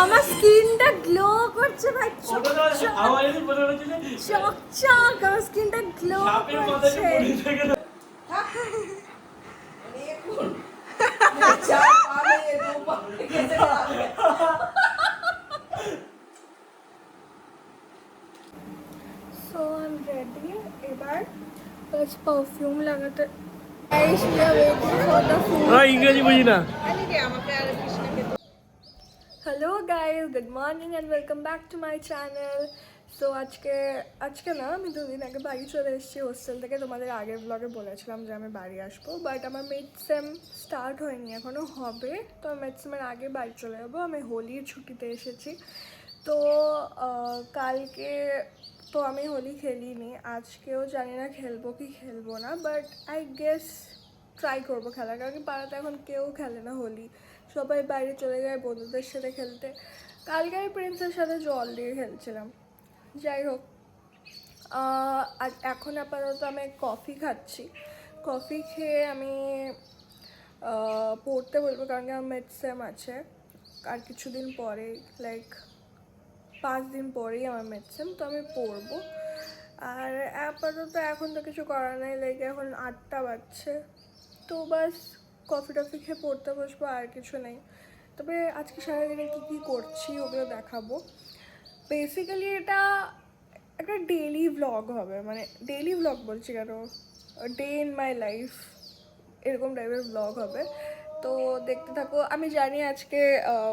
আমার স্কিনটা গ্লো করছে ভাই, চকচক। আমার স্কিনটা গ্লো করছে। So I am ready. এবার বাস পারফিউম লাগাতে। ইংরেজি বুঝি না। Hello guys, good morning and welcome back to my channel. So আজকে না, আমি 2 দিন আগে বাড়ি চলে এসেছি হোস্টেল থেকে। তোমাদের আগের ব্লগে বলেছিলাম যে আমি বাড়ি আসবো, বাট আমার মিড সেম স্টার্ট হয়নি, এখনও হবে। তো আমি মিড সেমের আগে বাড়ি চলে যাবো। আমি হোলির ছুটিতে এসেছি। তো কালকে তো আমি হোলি খেলিনি, আজকেও জানি না খেলবো কি খেলবো না, বাট আই গেস ট্রাই করবো খেলা। কারণ কি পাড়াতে এখন কেউ খেলে না হোলি, সবাই বাইরে চলে যায় বন্ধুদের সাথে খেলতে। কালকে আমি প্রিন্সের সাথে জল দিয়ে খেলছিলাম। যাই হোক, আর এখন আপাতত আমি কফি খাচ্ছি। কফি খেয়ে আমি পড়তে বলবো, কারণ কি আমার মিড সেম আছে আর কিছুদিন পরে, লাইক 5 দিন পরেই আমার মিড সেম। তো আমি পড়বো। আর আপাতত এখন তো কিছু করার নেই, লাইক এখন 8টা বাজছে। তো বাস কফি টফি খেয়ে পড়তে বসবো, আর কিছু নেই। তবে আজকে সারাদিনে কী কী করছি ওগুলো দেখাবো। বেসিক্যালি এটা একটা ডেইলি ভ্লগ হবে, মানে ডেইলি ভ্লগ বলছি কেন, ডে ইন মাই লাইফ এরকম টাইপের ভ্লগ হবে। তো দেখতে থাকো। আমি জানি আজকে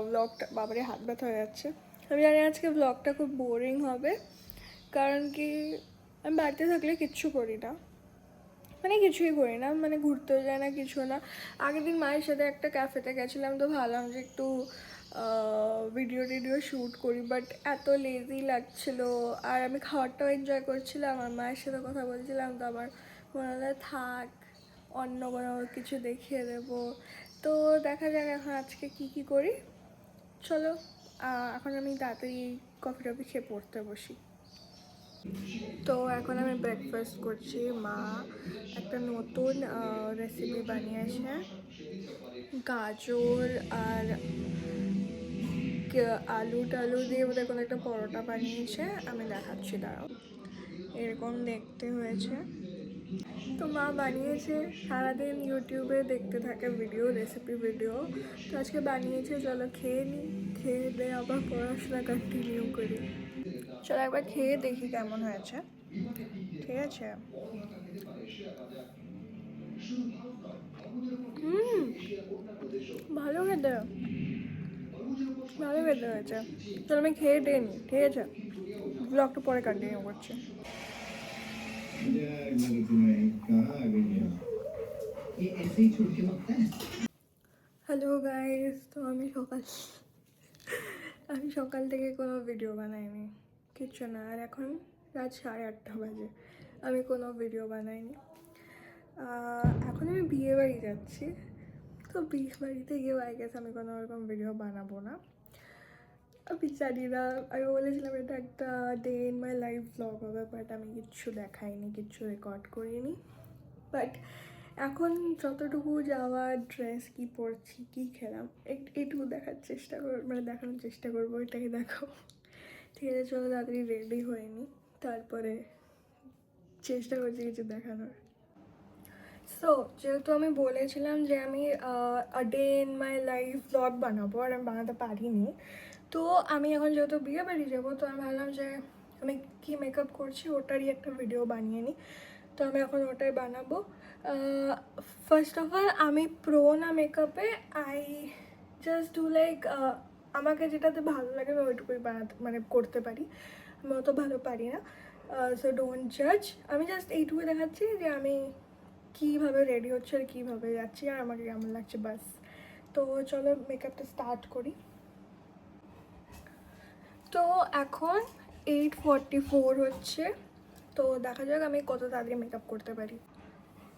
ভ্লগটা, বাবারে হাত ব্যথা হয়ে যাচ্ছে, আমি জানি আজকে ভ্লগটা খুব বোরিং হবে। কারণ কি আমি বাড়িতে থাকলে কিচ্ছু করি না, মানে কিছুই করি না, মানে ঘুরতেও যায় না, কিছু না। আগের দিন মায়ের সাথে একটা ক্যাফেতে গেছিলাম, তো ভাবলাম যে একটু ভিডিও শ্যুট করি, বাট এত লেজি লাগছিলো। আর আমি খাবারটাও এনজয় করছিলাম আর মায়ের সাথে কথা বলছিলাম, তো আমার মনে হলো থাক, অন্য কোনো কিছু দেখিয়ে দেবো। তো দেখা যাক এখন আজকে কি করি। চলো, এখন আমি তাড়াতাড়ি কফি টফি খেয়ে পড়তে বসি। তো এখন আমি ব্রেকফাস্ট করছি। মা একটা নতুন রেসিপি বানিয়েছে, গাজর আর আলু টালু দিয়ে ওদের কোনো একটা পরোটা বানিয়েছে। আমি দেখাচ্ছি, দাঁড়াও। এরকম দেখতে হয়েছে। তো মা বানিয়েছে, সারাদিন ইউটিউবে দেখতে থাকে ভিডিও, রেসিপি ভিডিও। তো আজকে বানিয়েছে, চলো খেয়ে নিই, খেয়ে দিয়ে আবার পড়াশোনা কন্টিনিউ করি। চলো একবার খেয়ে দেখি কেমন হয়েছে। ঠিক আছে। ভালো খেতে, ভালো খেতে হয়েছে। চলো আমি খেয়ে দিয়ে নিই, ঠিক আছে? ব্লগটা পরে কন্টিনিউ করছি। হ্যালো গাইস, তো আমি সকাল থেকে কোনো ভিডিও বানাইনি, কিচ্ছু না। আর এখন রাত 8:30 বাজে, আমি কোনো ভিডিও বানাইনি। এখন আমি বিয়ে বাড়ি যাচ্ছি, তো বিয়ে বাড়িতে গিয়ে আই গেস আমি কোনো রকম ভিডিও বানাবো না। আমি জানি না, আমি বলেছিলাম এটা একটা day in my life blog হবে, বাট আমি কিচ্ছু দেখাইনি, কিচ্ছু রেকর্ড করিনি। বাট এখন যতটুকু যাওয়ার, ড্রেস কী পরছি, কী খেলাম, এইটুকু দেখানোর চেষ্টা করবো। এটাই দেখো, ঠিক আছে? চলো তাড়াতাড়ি রেডি হয়নি, তারপরে চেষ্টা করছি কিছু দেখানোর। সো যেহেতু আমি বলেছিলাম যে আমি day in my life blog বানাবো, আর আমি বানাতে পারিনি, তো আমি এখন যেহেতু বিয়ে বাড়ি যাবো, তো আমি ভাবলাম যে আমি কী মেকআপ করছি ওটারই একটা ভিডিও বানিয়ে নিই। তো আমি এখন ওটাই বানাবো। ফার্স্ট অফ অল, আমি প্রো না মেকআপে, আই জাস্ট ডু লাইক আমাকে যেটাতে ভালো লাগে আমি ওইটুকুই করতে পারি। আমি অত ভালো পারি না, সো ডোন্ট জাজ। আমি জাস্ট এইটুকুই দেখাচ্ছি যে আমি কীভাবে রেডি হচ্ছে আর কীভাবে যাচ্ছি আর আমাকে কেমন লাগছে, বাস। তো চলো মেকআপটা স্টার্ট করি। তো এখন 8:44 হচ্ছে, তো দেখা যাক আমি কত তাড়াতাড়ি মেকআপ করতে পারি।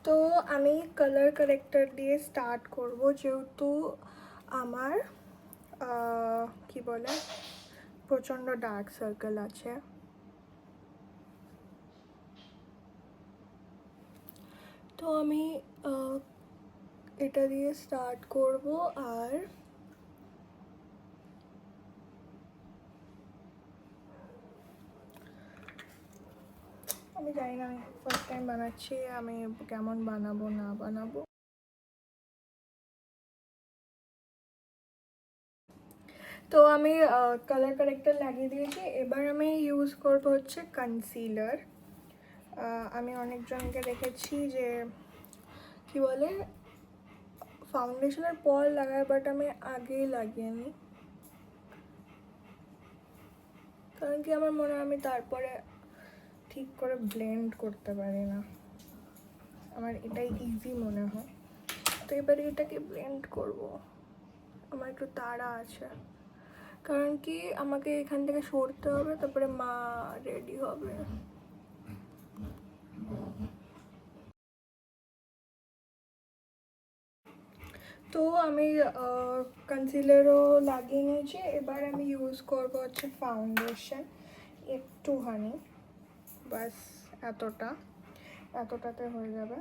তো আমি কালার কারেক্টার দিয়ে স্টার্ট করব, যেহেতু আমার কি বলে প্রচণ্ড ডার্ক সার্কেল আছে। তো আমি এটা দিয়ে স্টার্ট করব। আর আমি জানি না, আমি ফার্স্ট টাইম বানাচ্ছি, আমি কেমন বানাবো না বানাবো। তো আমি কালার কারেক্টার লাগিয়ে দিয়েছি। এবার আমি ইউজ করব হচ্ছে কনসিলার। আমি অনেকজনকে দেখেছি যে কি বলে ফাউন্ডেশনের পর লাগায়, বাট আমি আগেই লাগিয়ে নিই, কারণ কি আমার মনে হয় আমি তারপরে ঠিক করে ব্লেন্ড করতে পারি না, আমার এটাই ইজি মনে হয়। তো এবারে এটাকে ব্লেন্ড করব। আমার একটু তাড়া আছে, কারণ কি আমাকে এখান থেকে সরতে হবে, তারপরে মা রেডি হবে। তো আমি কনসিলারও লাগিয়ে নিয়েছি। এবার আমি ইউজ করব হচ্ছে ফাউন্ডেশন, একটুখানি, বাস এতটাতে হয়ে যাবে।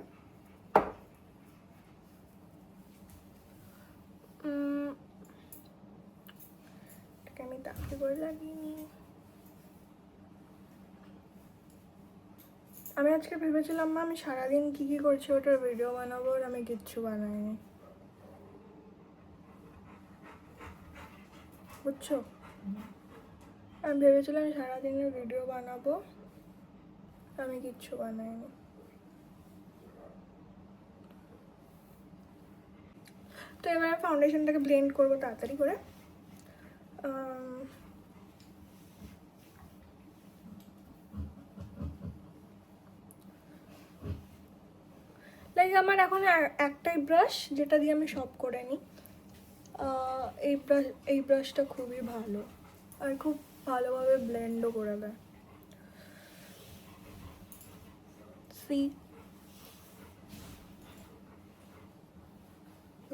এটাকে আমি তাকে করে লাগিয়ে নিই। আমি আজকে ভেবেছিলাম মা আমি সারাদিন কী কী করছি ওটার ভিডিও বানাবো, আর আমি কিচ্ছু বানাইনি, বুঝছো? আমি ভেবেছিলাম সারাদিনের ভিডিও বানাবো, আমি কিচ্ছু বানাইনি। তো এবার ফাউন্ডেশনটাকে ব্লেন্ড করবো তাড়াতাড়ি করে। লাইক আমার এখন একটাই ব্রাশ যেটা দিয়ে আমি সব করে নিই। এই ব্রাশটা খুবই ভালো আর খুব ভালোভাবে ব্লেন্ডও করে দেয়। সি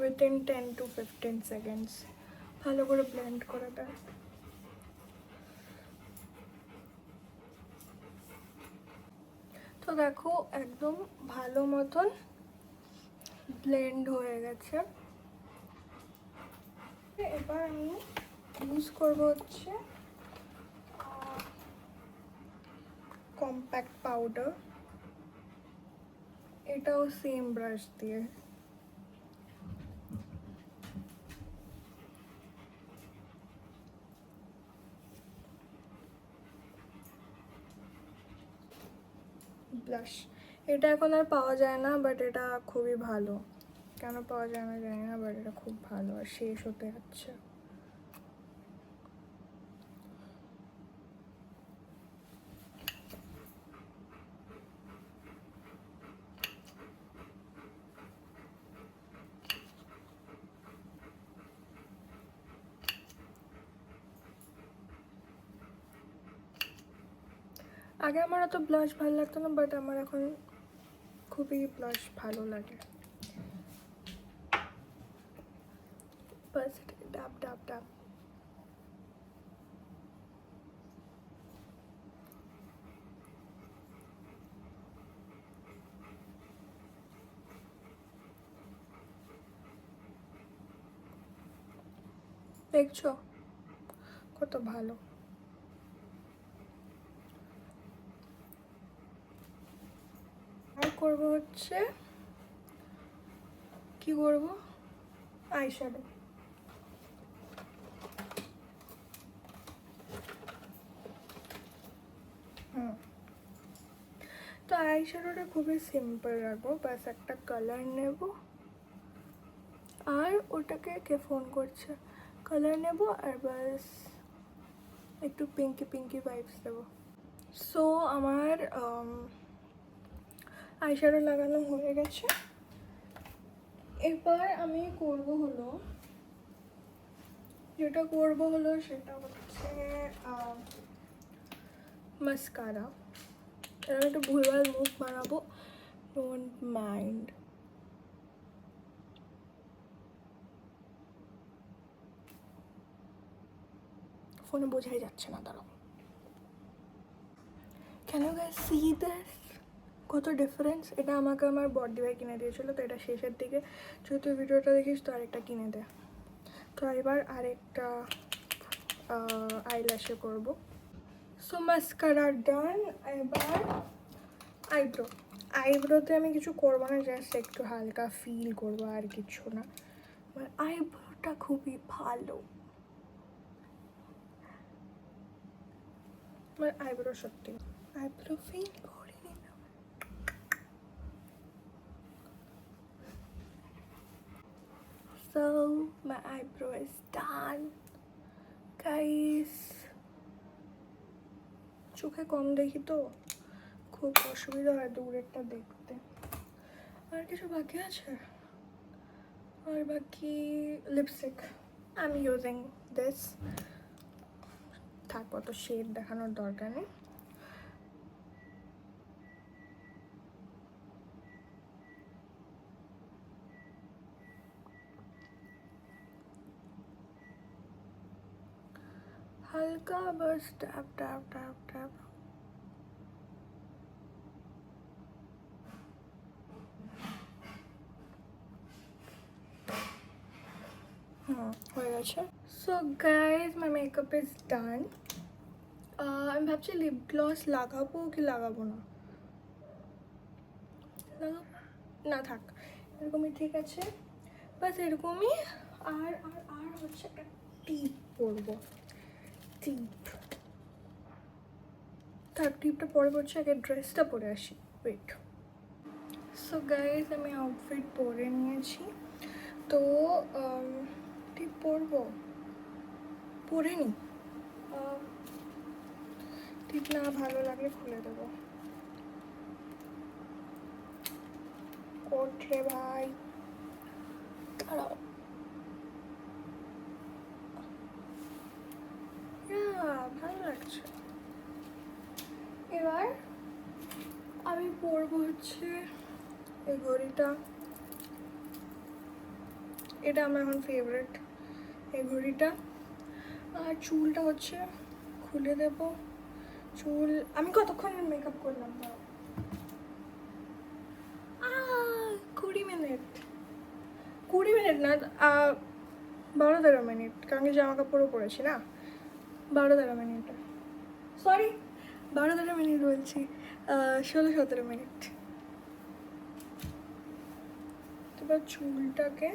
উইথিন 10 to 15 সেকেন্ডস ভালো করে ব্লেন্ড করে দেয়। তো দেখো একদম ভালো মতন ব্লেন্ড হয়ে গেছে। এবার আমি ইউজ করবো হচ্ছে কম্প্যাক্ট পাউডার, এটাও সেম ব্রাশ দিয়ে। ব্লাশ এটা এখন আর পাওয়া যায় না, বাট এটা খুবই ভালো। কেন পাওয়া যায় না জানি না, বাট এটা খুব ভালো আর শেষ হতে যাচ্ছে। আগে আমার অত ব্লাশ ভালো লাগতো না, বাট আমার এখন খুবই ব্লাশ ভালো লাগে। বাস এটাকে ডাব ডাব ডাব। দেখছো কত ভালো। আর করবো হচ্ছে কি করবো, আইশ্যাডো। তো আইশ্যাডোটা খুবই সিম্পল রাখবো, বাস একটা কালার নেব আর ওটাকে কে ফোন করছে, কালার নেব আর বাস একটু পিঙ্কি পিঙ্কি ভাইবস দেবো। সো আমার আইশ্যাডো লাগানো হয়ে গেছে। এবার আমি করব হলো সেটা হচ্ছে মাস্কারা। এরকম একটু ভুলভাল মুখ বানাবো, ডোন্ট মাইন্ড। ফোনে বোঝাই যাচ্ছে না, দাঁড়াও। Can you guys see this? কত ডিফারেন্স। এটা আমাকে আমার বড়দি ভাই কিনে দিয়েছিলো, তো এটা শেষের দিকে যদি তুই ভিডিওটা দেখিস তো আরেকটা কিনে দে। তো এবার আরেকটা আইল্যাশে করবো। সো মাস্কারা ডান। এবার আইব্রোতে আমি কিছু করবো না, জাস্ট একটু হালকা ফিল করবো, আর কিছু না। আমার আইব্রোটা খুবই ভালো, আমার আইব্রো সত্যি আইব্রো ফিল করে নিলাম। So my eyebrow is done guys. চোখে কম দেখি তো খুব অসুবিধা হয় দূরেরটা দেখতে। আর কিছু বাকি আছে? আর বাকি lipstick, I am using this. থাক, অত শেড দেখানোর দরকার নেই। হালকা বাস ট্যাপ ট্যাপ ট্যাপ ট্যাপ। হয়ে গেছে। So guys my makeup is done. আমি ভাবছি লিপ গ্লস লাগাবো কি লাগাবো না, লাগাবো না, থাক এরকমই ঠিক আছে, বাস এরকমই। আর আর আর হচ্ছে একটা টিপ পরবো, টিপ। থাক, টিপটা পরে পড়ছে, আগে ড্রেসটা পরে আসি, ওয়েট। সো গাইজ আমি আউটফিট পরে নিয়েছি, তো টিপ পরবো, পরে নি। টিপ না ভালো লাগলে খুলে দেবো। ওঠে ভাই, দাঁড়াও। ভালো লাগছে। এবার আমি পরবো হচ্ছে এই ঘড়িটা, এটা আমার এখন ফেভারিট এই ঘড়িটা। আর চুলটা হচ্ছে খুলে দেব। চুল আমি কতক্ষণ মেকআপ করলাম, 20 মিনিট, 20 মিনিট না, 12-13 মিনিট, কারণ কি জামা কাপড়ও পরেছি না। 12-13 মিনিট, সরি 12-13 মিনিট বলছি, 16-17 মিনিট। এবার চুলটাকে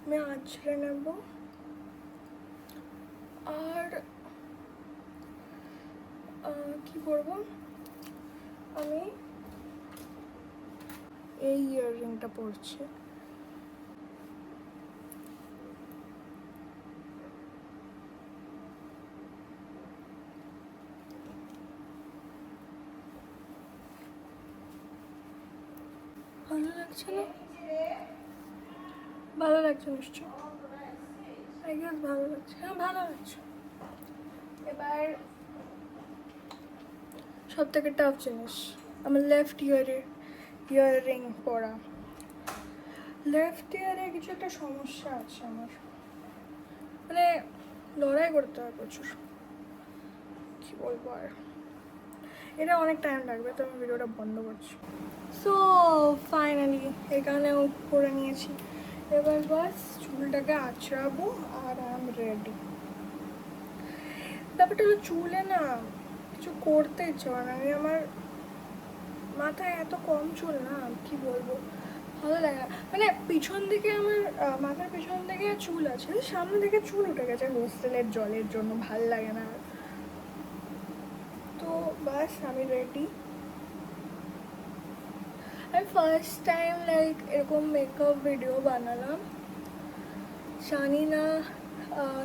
আমি আঁচড়ে নেব। আর কি করবো, আমি এই ইয়াররিংটা পরছি। ভালো লাগছে না? ভালো লাগছে নিশ্চয়, আই গেস ভালো লাগছে। হ্যাঁ ভালো লাগছে। এবার সব থেকে টাফ জিনিস, আমার লেফট ইয়াররিং পরা। লেফট ইয়ারে কিছু একটা সমস্যা আছে আমার, মানে লড়াই করতে হয় প্রচুর, কি বলবো আর। এটা অনেক টাইম লাগবে, তো আমি ভিডিওটা বন্ধ করছি। সো ফাইনালি এখানেও করে নিয়েছি। এবার বাস চুলটাকে আঁচড়াবো আর আই এম রেডি। ব্যাপারটা হলো চুলে না কিছু করতে ইচ্ছে করে না। আমি আমার মাথায় এত কম চুল না, কি বলবো, ভালো লাগে না। মানে পিছন দিকে আমার মাথার পিছন দিকে চুল আছে, সামনে দিকে চুল উঠে গেছে হোস্টেলের জলের জন্য, ভাল লাগে না। তো বাস আমি রেডি। আমি ফার্স্ট টাইম লাইক এরকম মেকআপ ভিডিও বানালাম, জানি না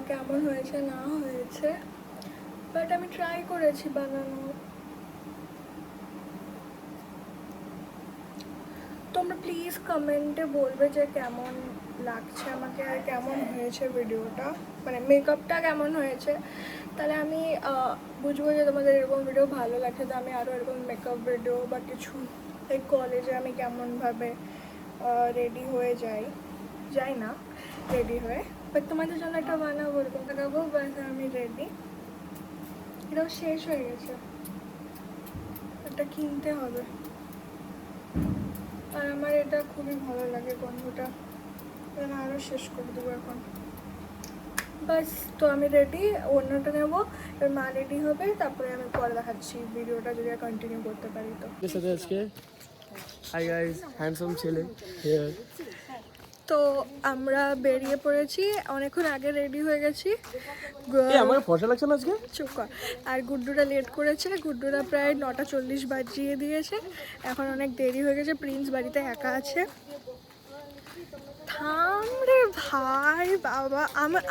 কেমন হয়েছে না হয়েছে, বাট আমি ট্রাই করেছি বানানো। তোমরা প্লিজ কমেন্টে বলবে যে কেমন লাগছে আমাকে আর কেমন হয়েছে ভিডিওটা, মানে মেকআপটা কেমন হয়েছে, তাহলে আমি বুঝবো যে তোমাদের এরকম ভিডিও ভালো লাগছে। তো আমি আরও এরকম মেকআপ ভিডিও বা কিছু এই কলেজে আমি কেমনভাবে রেডি হয়ে যাই না রেডি হয়ে, বাট তোমাদের জন্য একটা বানাবো, এরকম দেখাবো। বাস আমি রেডি। এটাও শেষ হয়ে গেছে, একটা কিনতে হবে। আর আমার এটা খুবই ভালো লাগে গন্ধটা, আমি আরও শেষ করে দেবো এখন। বাস, তো আমি রেডি, অন্যটা নেবো, এবার মা রেডি হবে, তারপরে আমি পরে দেখাচ্ছি ভিডিওটা যদি কন্টিনিউ করতে পারি। তো আজকে হাই গাইস, হ্যান্ডসাম ছেলে হিয়ার। তো আমরা বেরিয়ে পড়েছি, অনেকক্ষণ আগে রেডি হয়ে গেছি। আমার ফর্সা লাগছে না আজকে? চুপ কর। আর গুড্ডুরা লেট করেছে, গুড্ডুরা প্রায় 9:40 বাজিয়ে দিয়েছে, এখন অনেক দেরি হয়ে গেছে। প্রিন্স বাড়িতে একা আছে। থাম রে ভাই, বাবা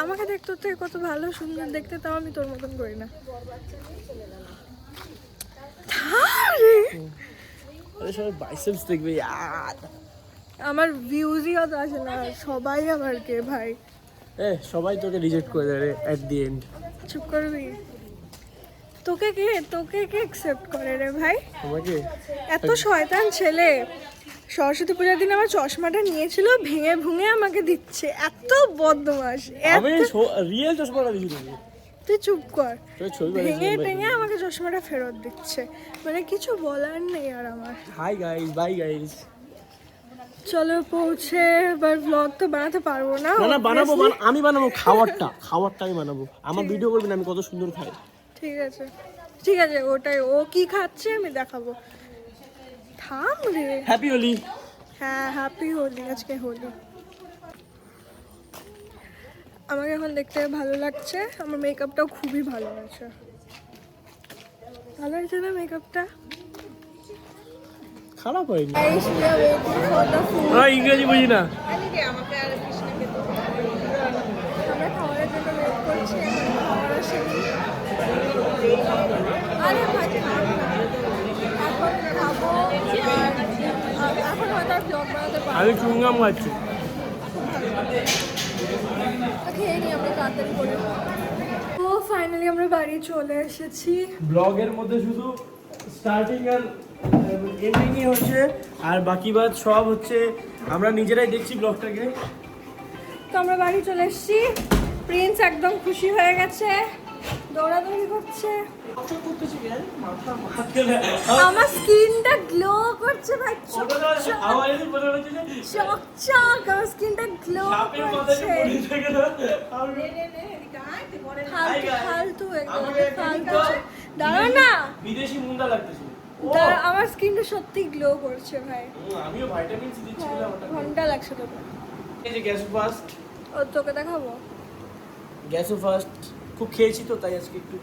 আমাকে দেখতে তো কত ভালো সুন্দর দেখতে, তাও আমি তোর মতন করি না। থাম রে, সবাই বাইসেপস দেখবে यार। আমার ভিউজই অত আসে না, সবাই আমার কে ভাই। সবাই তোকে রিজেক্ট করে দেবে এট দি এন্ড। চুপ করবি? তোকে কে অ্যাকসেপ্ট করে রে ভাই? আমাকে এত শয়তান ছেলে। সরস্বতী পূজার দিন আমার চশমাটা নিয়েছিল, ভেঙে ভুঙে আমাকে দিচ্ছে। এত বদমাস। আমি রিয়েল চশমাটা দিয়েছি তোকে। তুই চুপ কর। ছবি ভেঙে টেঙে আমাকে চশমাটা ফেরত দিচ্ছে, মানে কিছু বলার নেই আর আমার। Hi guys, bye guys. চলো পৌঁছে, এবার ব্লগ তো বানাতে পারবো না। না বানাবো, আমি বানাবো। খাবারটা আমি বানাবো। আমার ভিডিও করবেন আমি কত সুন্দর খাই। ঠিক আছে ওটাই, ও কি খাচ্ছে আমি দেখাবো। থাম রে। হ্যাপি হোলি। হ্যাঁ হ্যাপি হোলি, আজকে হোলি। আমাকে এখন দেখতে ভালো লাগছে, আমার মেকআপটাও খুবই ভালো আছে। ভালো হয়েছে না মেকআপটা? খারাপ হয়নি। আমরা ইংরেজি বুঝি না। খাওয়ার জন্য ওয়েট করছি, খাওয়ার আসেনি। আরে ভাই থাম না, এখন খাবো। আর এখন হয়তো আর ব্লগ বানাতে পারবো। আমি চুঙ্গাম খাচ্ছি। খেয়ে নিই আমরা তাড়াতাড়ি করে। তো ফাইনালি আমরা বাড়ি চলে এসেছি। ব্লগের মধ্যে শুধু স্টার্টিং আর এন্ডিংই হচ্ছে, আর বাকি বাদ সব হচ্ছে আমরা নিজেরাই দেখছি ব্লগটাকে। তো আমরা বাড়ি চলে এসেছি, প্রিন্স একদম খুশি হয়ে গেছে, দৌড়াদৌড়ি করছে। আমার স্কিনটা গ্লো করছে ভাই, চকচক। আমার স্কিনটা গ্লো করছে। ফালতু দাঁড়া না, বিদেশি মুন্ডা লাগতেছে। আমার স্কিনটা সত্যি গ্লো করছে ভাই। আমিও ভিটামিন সি দিচ্ছিলাম। ঘন্টা লাগছে তোকে। এই যে গ্যাস ফাস্ট, ও তোকে দেখাবো। গ্যাসও ফাস্ট, খুব খেয়েছি তো তাই আজকে একটু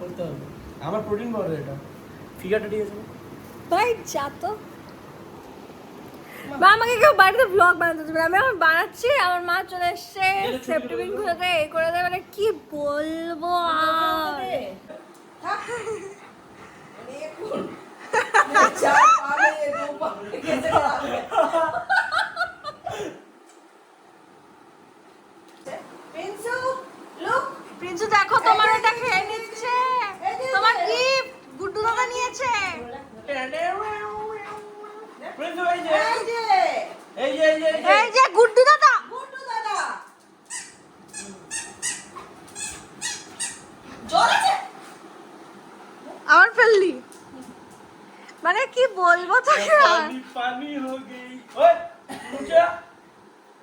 বলতে হবে। আমার প্রোটিন পাউডার, এটা ফিগারটা ঠিক আছে ভাই। যা তো মা, আমাকে কেউ বাড়িতে ব্লগ বানাতে দেবে, আমি এখন বানাচ্ছি। আমার মা চলে এসছে, সেফটি পিন খুলে দেয়, এই করে দেয়, মানে কি বলবো আর। প্রিন্সু দেখো, তোমার এটা খেয়ে নিচ্ছে, তোমার গিফট গুড্ডু দাদা নিয়েছে। এই যে গুড্ডু দাদা, আমার ফেললি, মানে কি বলবো তোকে আর। पानी हो गई। ओए रुक जा,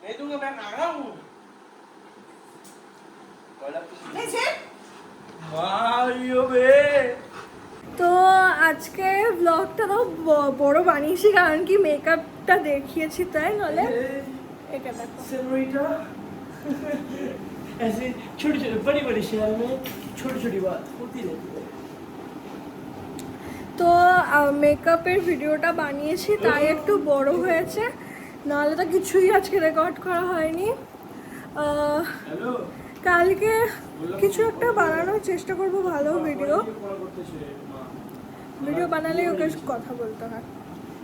मैं दूंगा, मैं आ रहा हूँ। मारियो बे। তো আজকে ব্লগটা তো বড় বানিয়েছি, কারণ কি মেকআপটা দেখিয়েছি তাই, নলে এটা দেখো। सेनोरिटा, ऐसे छोटी छोटी बड़ी बड़ी शहर में छोटी छोटी बात होती रहती है। তো মেকআপের ভিডিওটা বানিয়েছি তাই একটু বড় হয়েছে, নাহলে তো কিছুই আজকে রেকর্ড করা হয়নি। हेलो, কালকে কিছু একটা বানানোর চেষ্টা করব, ভালো ভিডিও বানালে ওকে কথা বলতে হয়।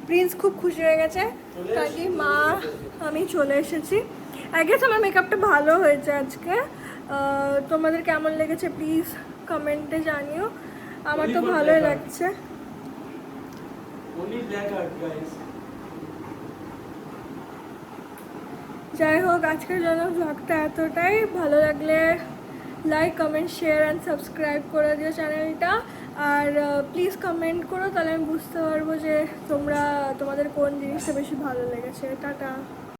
প্রিন্স খুব খুশি হয়ে গেছে, তাই কি মা আমি চলে এসেছি। আই গেস আমার মেকআপটা ভালো হয়েছে আজকে। তোমাদের কেমন লেগেছে প্লিজ কমেন্টে জানিও, আমার তো ভালোই লাগছে। only black art guys। যাই হোক, আজকের জন্য ব্লগটা এতটাই। ভালো লাগলে like comment share and subscribe করে দিও চ্যানেলটা। আর প্লিজ কমেন্ট করো, তাহলে আমি বুঝতে পারবো যে তোমাদের কোন জিনিসটা বেশি ভালো লেগেছে। টাটা।